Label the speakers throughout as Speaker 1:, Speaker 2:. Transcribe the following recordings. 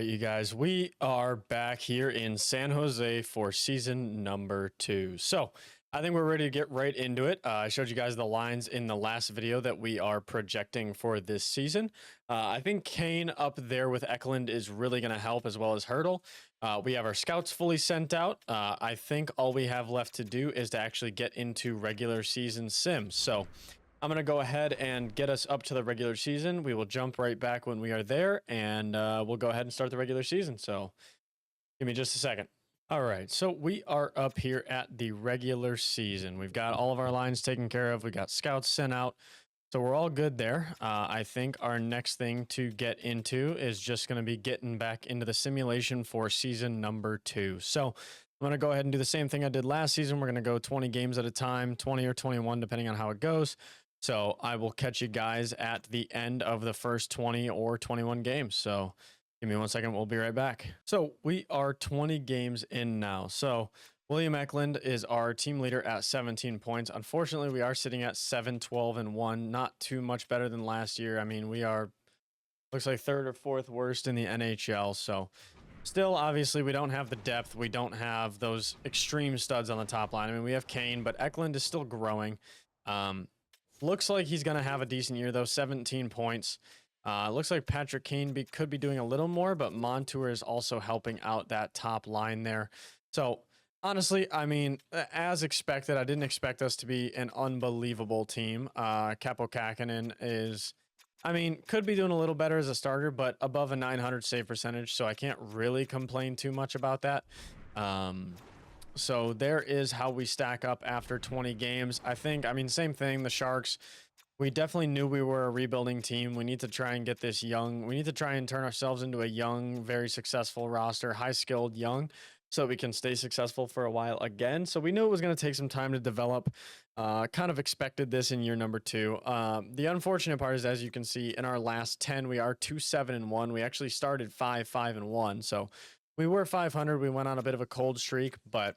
Speaker 1: you guys, we are back here in San Jose for season number 2. So I think we're ready to get right into it. I showed you guys the lines in the last video that we are projecting for this season. I think Kane up there with Eklund is really going to help, as well as Hurdle. We have our scouts fully sent out. I think all we have left to do is to actually get into regular season sims. So I'm going to go ahead and get us up to the regular season. We will jump right back when we are there, and we'll go ahead and start the regular season. So give me just a second. All right, so we are up here at the regular season. We've got all of our lines taken care of. We got scouts sent out. So we're all good there. I think our next thing to get into is just going to be getting back into the simulation for season number 2. So I'm going to go ahead and do the same thing I did last season. We're going to go 20 games at a time, 20 or 21, depending on how it goes. So I will catch you guys at the end of the first 20 or 21 games. So give me 1 second. We'll be right back. So we are 20 games in now. So William Eklund is our team leader at 17 points. Unfortunately, we are sitting at 7, 12, and 1. Not too much better than last year. I mean, we are, looks like 3rd or 4th worst in the NHL. So still, obviously, we don't have the depth. We don't have those extreme studs on the top line. I mean, we have Kane, but Eklund is still growing. Looks like he's going to have a decent year, though. 17 points. Looks like Patrick Kane could be doing a little more, but Montour is also helping out that top line there. So honestly, I mean, as expected, I didn't expect us to be an unbelievable team. Capo Kakinen is, I mean, could be doing a little better as a starter, but above a 900 save percentage, so I can't really complain too much about that. So there is how we stack up after 20 games. I think, I mean, same thing, the Sharks, we definitely knew we were a rebuilding team. We need to try and get this young, we need to try and turn ourselves into a young, very successful roster, high-skilled young, so we can stay successful for a while again. So we knew it was going to take some time to develop. Kind of expected this in year number 2. The unfortunate part is, as you can see, in our last 10, we are 2-7-1. We actually started 5-5-1. So we were 500. We went on a bit of a cold streak, but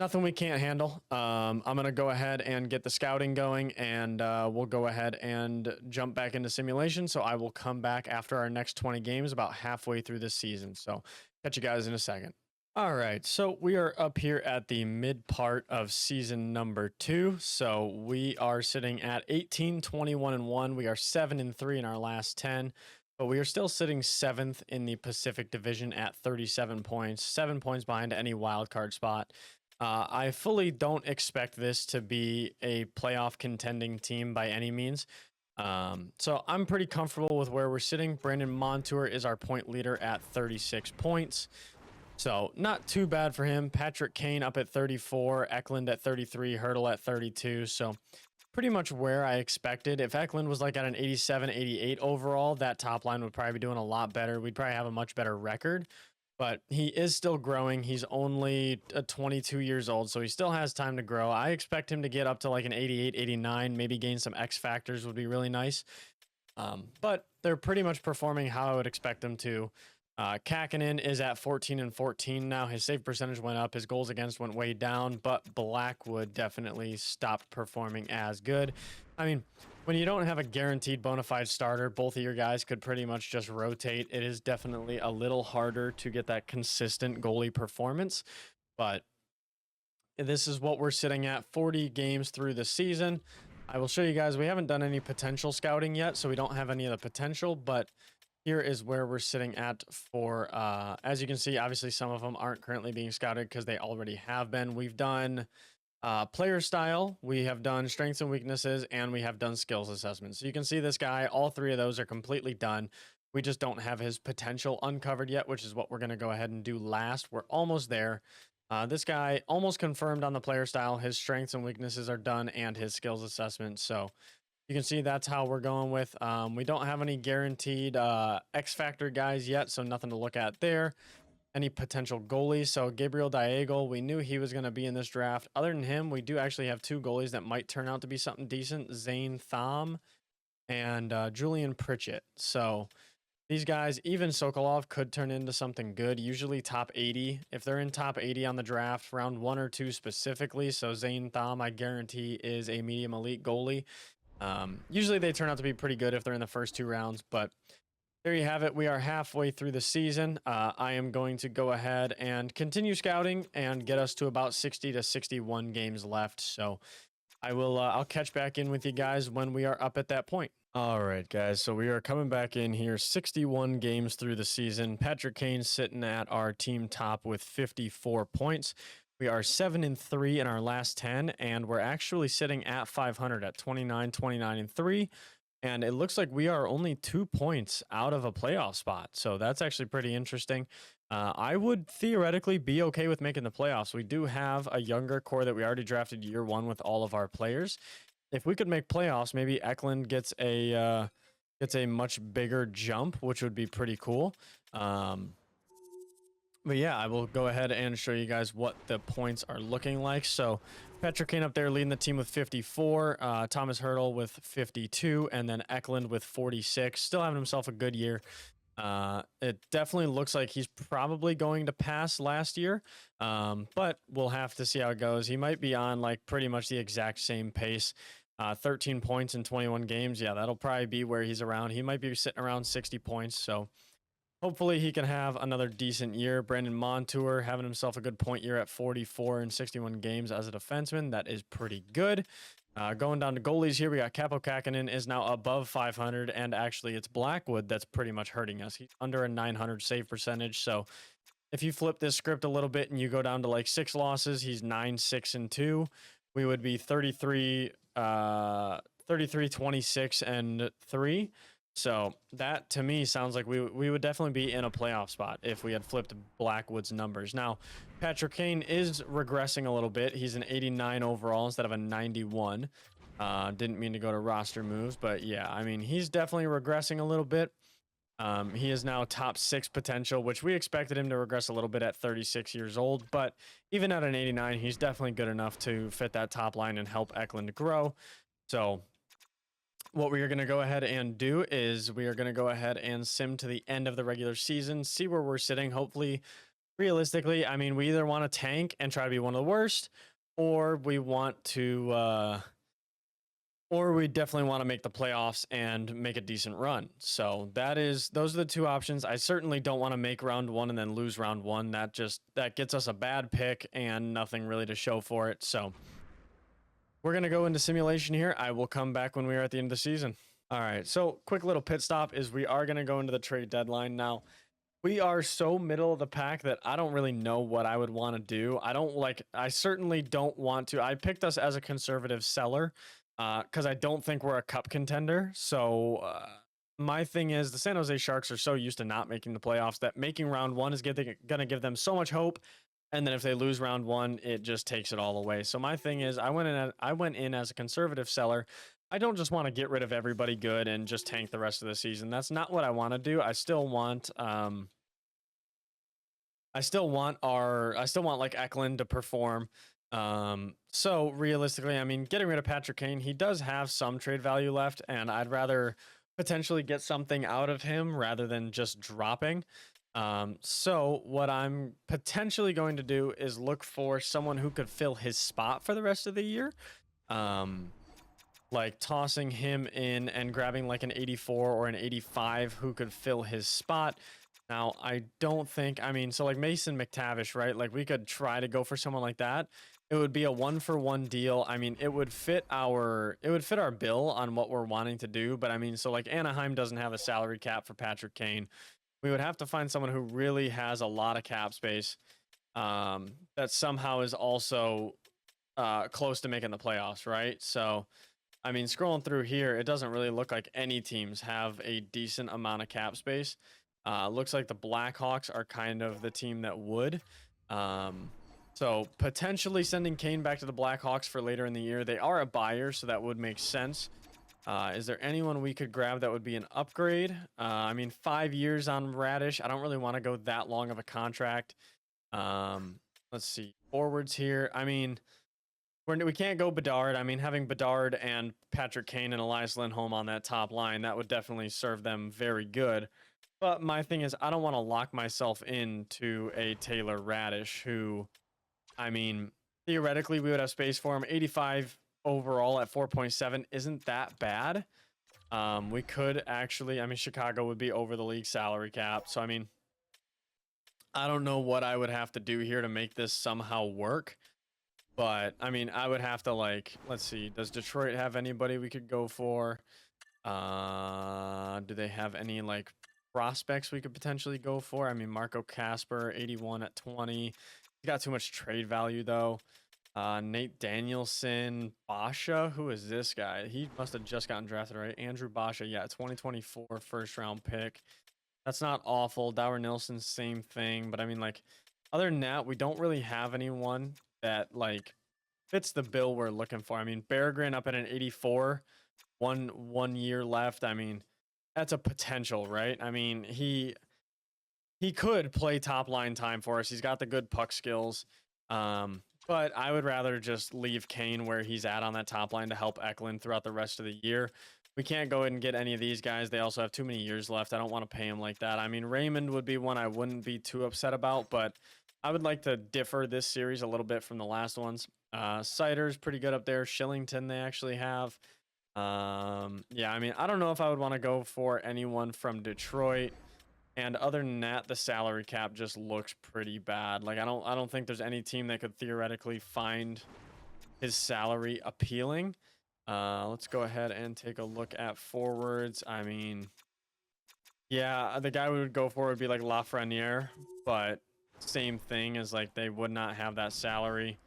Speaker 1: nothing we can't handle. I'm going to go ahead and get the scouting going, and we'll go ahead and jump back into simulation. So I will come back after our next 20 games about halfway through this season. So catch you guys in a second. All right, so we are up here at the mid part of season number 2. So we are sitting at 18, 21, and 1. We are 7-3 in our last 10. But we are still sitting 7th in the Pacific Division at 37 points, 7 points behind any wild card spot. I fully don't expect this to be a playoff contending team by any means. So I'm pretty comfortable with where we're sitting. Brandon Montour is our point leader at 36 points. So not too bad for him. Patrick Kane up at 34, Eklund at 33, Hurdle at 32. So pretty much where I expected. If Eklund was like at an 87, 88 overall, that top line would probably be doing a lot better. We'd probably have a much better record. But he is still growing. He's only 22 years old, so he still has time to grow. I expect him to get up to like an 88, 89, maybe gain some X factors would be really nice. But they're pretty much performing how I would expect them to. Kakinen is at 14-14 now. His save percentage went up. His goals against went way down, but Blackwood definitely stopped performing as good. I mean, when you don't have a guaranteed bona fide starter, both of your guys could pretty much just rotate. It is definitely a little harder to get that consistent goalie performance, but this is what we're sitting at 40 games through the season. I will show you guys, we haven't done any potential scouting yet, so we don't have any of the potential, but here is where we're sitting at for, as you can see, obviously some of them aren't currently being scouted because they already have been. We've done player style, we have done strengths and weaknesses, and we have done skills assessments. So you can see this guy, all 3 of those are completely done. We just don't have his potential uncovered yet, which is what we're going to go ahead and do last. We're almost there. This guy almost confirmed on the player style. His strengths and weaknesses are done and his skills assessment. So you can see that's how we're going with. We don't have any guaranteed X Factor guys yet, so nothing to look at there. Any potential goalies. So Gabriel Diagle, we knew he was going to be in this draft. Other than him, we do actually have 2 goalies that might turn out to be something decent. Zane Thom and Julian Pritchett. So these guys, even Sokolov, could turn into something good. Usually top 80. If they're in top 80 on the draft, round 1 or 2 specifically. So Zane Thom, I guarantee, is a medium elite goalie. Usually they turn out to be pretty good if they're in the first 2 rounds, but there you have it. We are halfway through the season. I am going to go ahead and continue scouting and get us to about 60 to 61 games left. So I will, I'll catch back in with you guys when we are up at that point. All right, guys. So we are coming back in here, 61 games through the season. Patrick Kane sitting at our team top with 54 points. We are 7-3 in our last 10, and we're actually sitting at 500 at 29, 29, and 3. And it looks like we are only 2 points out of a playoff spot. So that's actually pretty interesting. I would theoretically be okay with making the playoffs. We do have a younger core that we already drafted year one with all of our players. If we could make playoffs, maybe Eklund gets a much bigger jump, which would be pretty cool. But yeah, I will go ahead and show you guys what the points are looking like. So Patrick Kane up there leading the team with 54, Thomas Hurdle with 52, and then Eklund with 46. Still having himself a good year. It definitely looks like he's probably going to pass last year, but we'll have to see how it goes. He might be on like pretty much the exact same pace. 13 points in 21 games. Yeah, that'll probably be where he's around. He might be sitting around 60 points, so hopefully he can have another decent year. Brandon Montour having himself a good point year at 44 in 61 games as a defenseman. That is pretty good. Going down to goalies here, we got Capo Kakinen is now above 500, and actually it's Blackwood that's pretty much hurting us. He's under a 900 save percentage, so if you flip this script a little bit and you go down to like 6 losses, he's 9-6-2. We would be 33, 26 and 3. So that to me sounds like we would definitely be in a playoff spot if we had flipped Blackwood's numbers. Now, Patrick Kane is regressing a little bit. He's an 89 overall instead of a 91. Didn't mean to go to roster moves, but yeah, I mean, he's definitely regressing a little bit. He is now top 6 potential, which we expected him to regress a little bit at 36 years old, but even at an 89, he's definitely good enough to fit that top line and help Eklund grow. So what we are going to go ahead and do is we are going to go ahead and sim to the end of the regular season, see where we're sitting. Hopefully, realistically, I mean, we either want to tank and try to be one of the worst, or we want to, or we definitely want to make the playoffs and make a decent run. So those are the 2 options. I certainly don't want to make round 1 and then lose round 1. That gets us a bad pick and nothing really to show for it. So we're going to go into simulation here. I will come back when we are at the end of the season. All right, so quick little pit stop is we are going to go into the trade deadline. Now, we are so middle of the pack that I don't really know what I would want to do. I certainly don't want to. I picked us as a conservative seller because I don't think we're a cup contender. So my thing is the San Jose Sharks are so used to not making the playoffs that making round 1 is going to give them so much hope. And then if they lose round 1, it just takes it all away. So my thing is I went in as a conservative seller. I don't just want to get rid of everybody good and just tank the rest of the season. That's not what I want to do. I still want like Eklund to perform. So realistically, I mean, getting rid of Patrick Kane, he does have some trade value left, and I'd rather potentially get something out of him rather than just dropping. So what I'm potentially going to do is look for someone who could fill his spot for the rest of the year. Like tossing him in and grabbing like an 84 or an 85 who could fill his spot. Now, I don't think, I mean, so like Mason McTavish, right? Like we could try to go for someone like that. It would be a 1-for-1 deal. I mean, it would fit our bill on what we're wanting to do. But I mean, so like Anaheim doesn't have a salary cap for Patrick Kane. We would have to find someone who really has a lot of cap space that somehow is also close to making the playoffs, right? So, I mean, scrolling through here, it doesn't really look like any teams have a decent amount of cap space. Looks like the Blackhawks are kind of the team that would. So, potentially sending Kane back to the Blackhawks for later in the year. They are a buyer, so that would make sense. Is there anyone we could grab that would be an upgrade? I mean, 5 years on Radish. I don't really want to go that long of a contract. Let's see. Forwards here. I mean, we can't go Bedard. I mean, having Bedard and Patrick Kane and Elias Lindholm on that top line, that would definitely serve them very good. But my thing is, I don't want to lock myself into a Taylor Radish who, I mean, theoretically, we would have space for him. 85 overall at 4.7 isn't that bad. We could actually, I mean, Chicago would be over the league salary cap. So, I mean, I don't know what I would have to do here to make this somehow work. But, I mean, I would have to, like, let's see. Does Detroit have anybody we could go for? Do they have any, like, prospects we could potentially go for? I mean, Marco Casper, 81 at 20. He's got too much trade value, though. Nate Danielson, Basha. Who is this guy? He must have just gotten drafted, right? Andrew Basha, yeah, 2024 first round pick. That's not awful. Dower Nilsson, same thing. But I mean, like, other than that, we don't really have anyone that like fits the bill we're looking for. I mean, Berggren up at an 84, one year left. I mean, that's a potential, right? I mean, he could play top line time for us. He's got the good puck skills. But I would rather just leave Kane where he's at on that top line to help Eklund throughout the rest of the year. We can't go ahead and get any of these guys. They also have too many years left. I don't want to pay him like that. I mean, Raymond would be one I wouldn't be too upset about, but I would like to differ this series a little bit from the last ones. Sider's pretty good up there. Shillington they actually have. Yeah, I mean, I don't know if I would want to go for anyone from Detroit. And other than that, the salary cap just looks pretty bad. Like I don't think there's any team that could theoretically find his salary appealing. Let's go ahead and take a look at forwards. I mean, yeah, the guy we would go for would be like Lafreniere, but same thing as like they would not have that salary.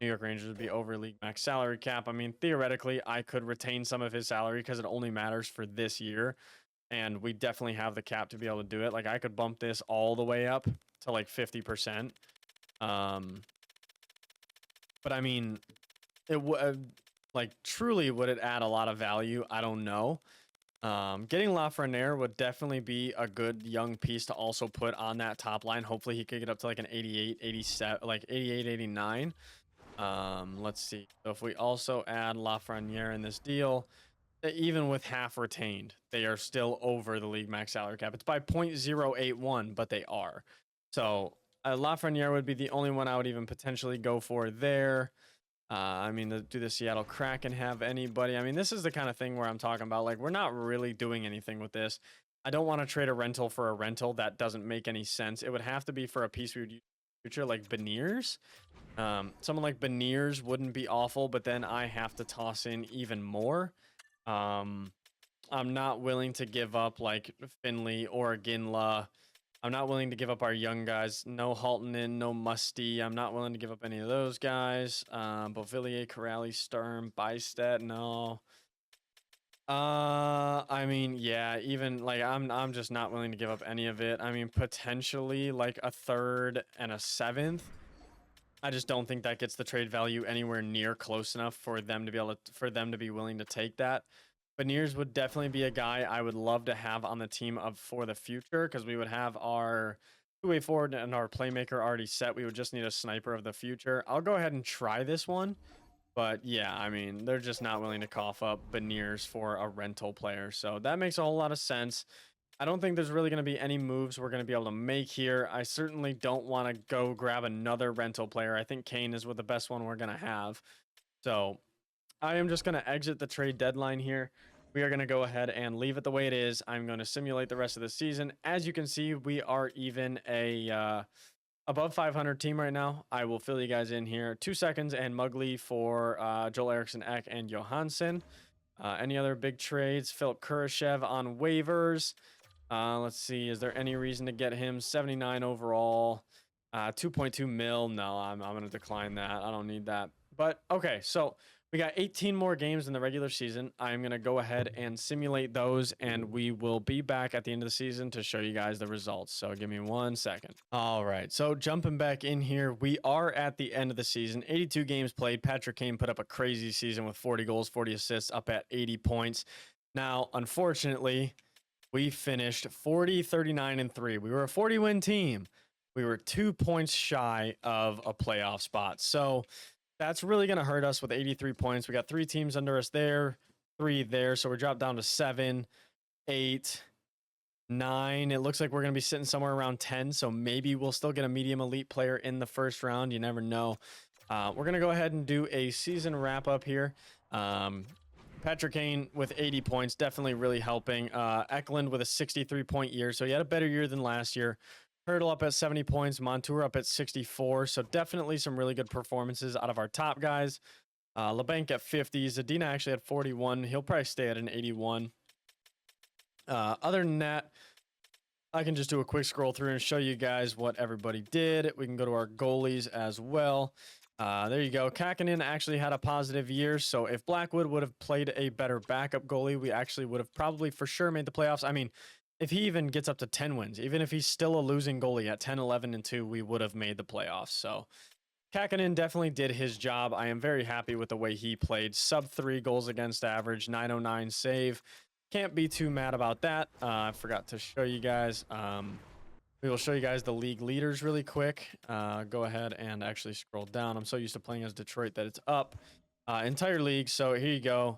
Speaker 1: New York Rangers would be over league max salary cap. I mean, theoretically, I could retain some of his salary because it only matters for this year. And we definitely have the cap to be able to do it. Like I could bump this all the way up to like 50%. But I mean, it would like truly would it add a lot of value? I don't know. Getting Lafreniere would definitely be a good young piece to also put on that top line. Hopefully he could get up to like an 88, 87, like 88, 89. Let's see. So if we also add Lafreniere in this deal, even with half retained, they are still over the league max salary cap. It's by 0.081, but they are. So Lafreniere would be the only one I would even potentially go for there. I mean, do the Seattle Kraken have anybody? I mean, this is the kind of thing where I'm talking about, like, we're not really doing anything with this. I don't want to trade a rental for a rental. That doesn't make any sense. It would have to be for a piece we would use in the future, like Beniers. Someone like Beniers wouldn't be awful, but then I have to toss in even more. I'm not willing to give up like Finley or Ginla. I'm not willing to give up our young guys. No Haltonen, no Musty. I'm not willing to give up any of those guys. Beauvillier, Corrali, Sturm, Bystedt, no. I mean, yeah, even like I'm just not willing to give up any of it. I mean, potentially like a third and a seventh. I just don't think that gets the trade value anywhere near close enough for them to be able to, for them to be willing to take that. Beniers would definitely be a guy I would love to have on the team for the future because we would have our two-way forward and our playmaker already set. We would just need a sniper of the future. I'll go ahead and try this one. But yeah, I mean, they're just not willing to cough up Beniers for a rental player. So that makes a whole lot of sense. I don't think there's really going to be any moves we're going to be able to make here. I certainly don't want to go grab another rental player. I think Kane is the best one we're going to have. So I am just going to exit the trade deadline here. We are going to go ahead and leave it the way it is. I'm going to simulate the rest of the season. As you can see, we are even a above 500 team right now. I will fill you guys in here. 2 seconds and Mugly for Joel Eriksson Ek and Johansson. Any other big trades? Philip Kurashev on waivers. Let's see. Is there any reason to get him? 79 overall. 2.2 mil. No, I'm going to decline that. I don't need that. But okay, so we got 18 more games in the regular season. I'm going to go ahead and simulate those, and we will be back at the end of the season to show you guys the results. So give me 1 second. All right, so jumping back in here, we are at the end of the season. 82 games played. Patrick Kane put up a crazy season with 40 goals, 40 assists, up at 80 points. Now, unfortunately, we finished 40, 39, and 3. We were a 40-win team. We were 2 points shy of a playoff spot. So that's really going to hurt us with 83 points. We got 3 teams under us there, 3 there. So we're dropped down to 7, 8, 9. It looks like we're going to be sitting somewhere around 10. So maybe we'll still get a medium elite player in the first round. You never know. We're going to go ahead and do a season wrap up here. Patrick Kane with 80 points, definitely really helping. Eklund with a 63-point year, so he had a better year than last year. Hurdle up at 70 points, Montour up at 64, so definitely some really good performances out of our top guys. LeBanc at 50, Zadina actually had 41. He'll probably stay at an 81. Other than that, I can just do a quick scroll through and show you guys what everybody did. We can go to our goalies as well. There you go. Kakinen actually had a positive year, so if Blackwood would have played a better backup goalie, we actually would have probably for sure made the playoffs. I mean, if he even gets up to 10 wins, even if he's still a losing goalie at 10, 11, and 2, we would have made the playoffs. So Kakinen definitely did his job. I am very happy with the way he played. Sub 3 goals against average, 909 save. Can't be too mad about that. I forgot to show you guys. We will show you guys the league leaders really quick. Go ahead and actually scroll down. I'm so used to playing as Detroit that it's up. Entire league. So here you go.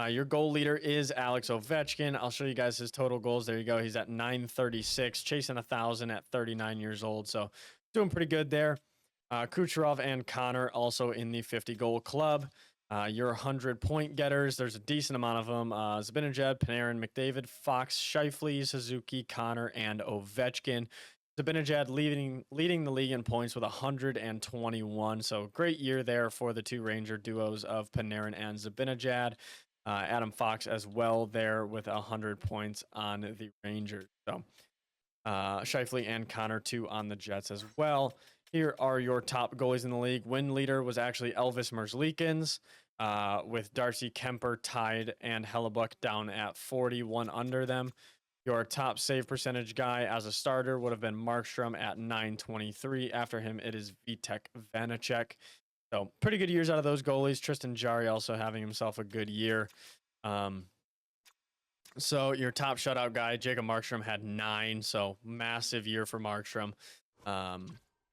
Speaker 1: Your goal leader is Alex Ovechkin. I'll show you guys his total goals. There you go. He's at 936, chasing 1,000 at 39 years old. So doing pretty good there. Kucherov and Connor also in the 50-goal club. Your 100-point getters, there's a decent amount of them. Zibanejad, Panarin, McDavid, Fox, Scheifele, Suzuki, Connor, and Ovechkin. Zibanejad leading the league in points with 121. So great year there for the two Ranger duos of Panarin and Zibanejad. Adam Fox as well there with 100 points on the Rangers. So Scheifele and Connor too on the Jets as well. Here are your top goalies in the league. Win leader was actually Elvis Merzlikins, with Darcy Kemper tied and Hellebuck down at 41 under them. Your top save percentage guy as a starter would have been Markstrom at 923. After him, it is Vitek Vanacek. So pretty good years out of those goalies. Tristan Jarry also having himself a good year. So your top shutout guy, Jacob Markstrom, had 9. So massive year for Markstrom.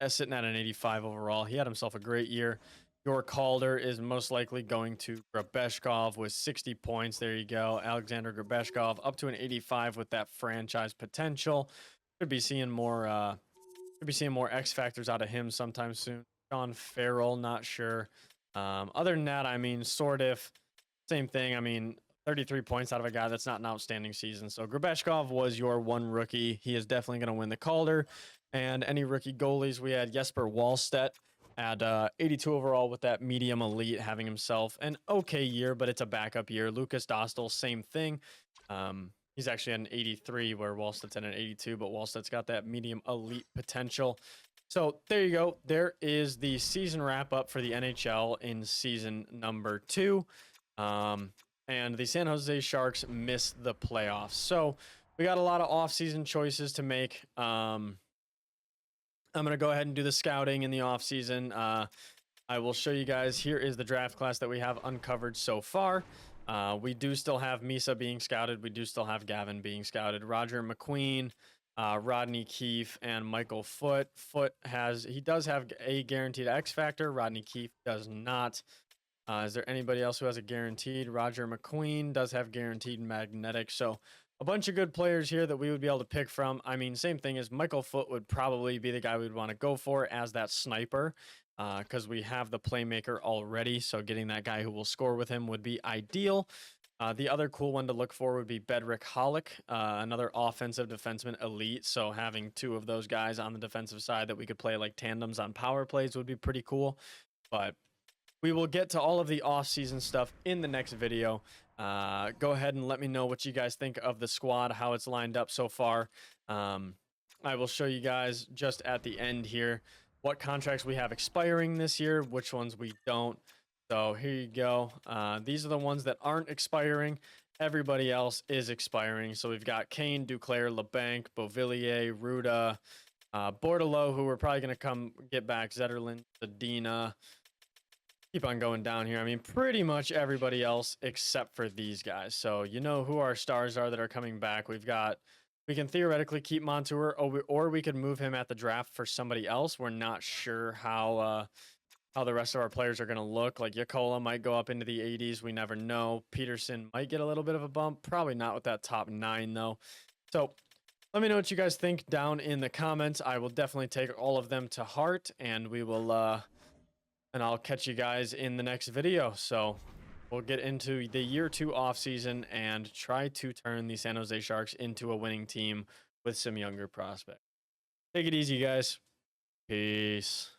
Speaker 1: Sitting at an 85 overall. He had himself a great year. Your Calder is most likely going to Grabeshkov with 60 points. There you go. Alexander Grabeshkov up to an 85 with that franchise potential. Could be seeing more X factors out of him sometime soon. Sean Farrell, not sure. Other than that, I mean, sort of same thing. I mean, 33 points out of a guy that's not an outstanding season. So Grabeshkov was your one rookie. He is definitely going to win the Calder. And any rookie goalies, we had Jesper Wallstedt at 82 overall with that medium elite, having himself an okay year, but it's a backup year. Lucas Dostal, same thing. He's actually at an 83 where Wallstedt's at an 82, but Wallstedt's got that medium elite potential. So there you go. There is the season wrap up for the NHL in season number 2. And the San Jose Sharks missed the playoffs. So we got a lot of off-season choices to make. I'm going to go ahead and do the scouting in the offseason. I will show you guys. Here is the draft class that we have uncovered so far. We do still have Misa being scouted. We do still have Gavin being scouted. Roger McQueen, Rodney Keefe, and Michael Foote. He does have a guaranteed X Factor. Rodney Keefe does not. Is there anybody else who has a guaranteed? Roger McQueen does have guaranteed magnetic. So a bunch of good players here that we would be able to pick from. I mean, same thing as Michael Foote would probably be the guy we'd want to go for as that sniper, because we have the playmaker already. So getting that guy who will score with him would be ideal. The other cool one to look for would be Bedrick Hollick, another offensive defenseman elite. So having 2 of those guys on the defensive side that we could play like tandems on power plays would be pretty cool. But we will get to all of the off-season stuff in the next video. Go ahead and let me know what you guys think of the squad, how it's lined up so far. I will show you guys just at the end here what contracts we have expiring this year, which ones we don't. So here you go. These are the ones that aren't expiring. Everybody else is expiring. So we've got Kane, Duclair, LeBanc, Beauvillier, Ruda, Bordelot, who we're probably going to come get back, Zetterlund, Zadina. Keep on going down here. I mean, pretty much everybody else except for these guys. So you know who our stars are that are coming back. We can theoretically keep Montour, or we could move him at the draft for somebody else. We're not sure how the rest of our players are going to look. Like Yakola might go up into the 80s. We never know. Peterson might get a little bit of a bump. Probably not with that top 9 though. So let me know what you guys think down in the comments. I will definitely take all of them to heart, and we will and I'll catch you guys in the next video. So we'll get into the year 2 offseason and try to turn the San Jose Sharks into a winning team with some younger prospects. Take it easy, guys. Peace.